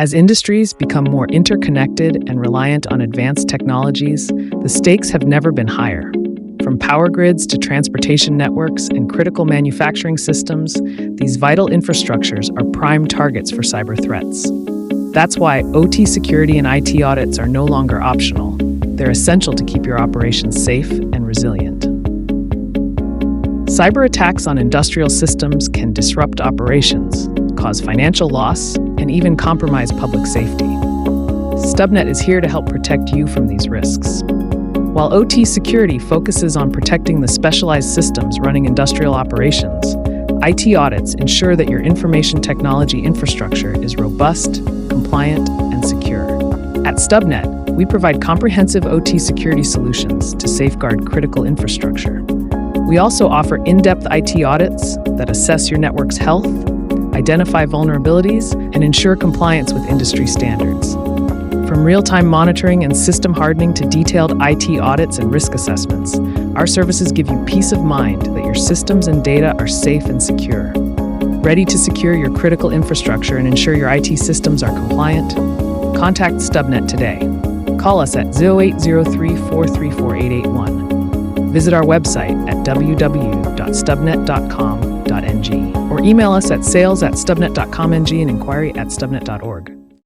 As industries become more interconnected and reliant on advanced technologies, the stakes have never been higher. From power grids to transportation networks and critical manufacturing systems, these vital infrastructures are prime targets for cyber threats. That's why OT security and IT audits are no longer optional. They're essential to keep your operations safe and resilient. Cyber attacks on industrial systems can disrupt operations, cause financial loss, and even compromise public safety. Stubnet is here to help protect you from these risks. While OT security focuses on protecting the specialized systems running industrial operations, IT audits ensure that your information technology infrastructure is robust, compliant, and secure. At Stubnet, we provide comprehensive OT security solutions to safeguard critical infrastructure. We also offer in-depth IT audits that assess your network's health, identify vulnerabilities, and ensure compliance with industry standards. From real-time monitoring and system hardening to detailed IT audits and risk assessments, our services give you peace of mind that your systems and data are safe and secure. Ready to secure your critical infrastructure and ensure your IT systems are compliant? Contact Stubnet today. Call us at 0803-434-881. Visit our website at www.stubnet.com.ng or email us at sales@stubnet.com.ng and enquiry@stubnet.org.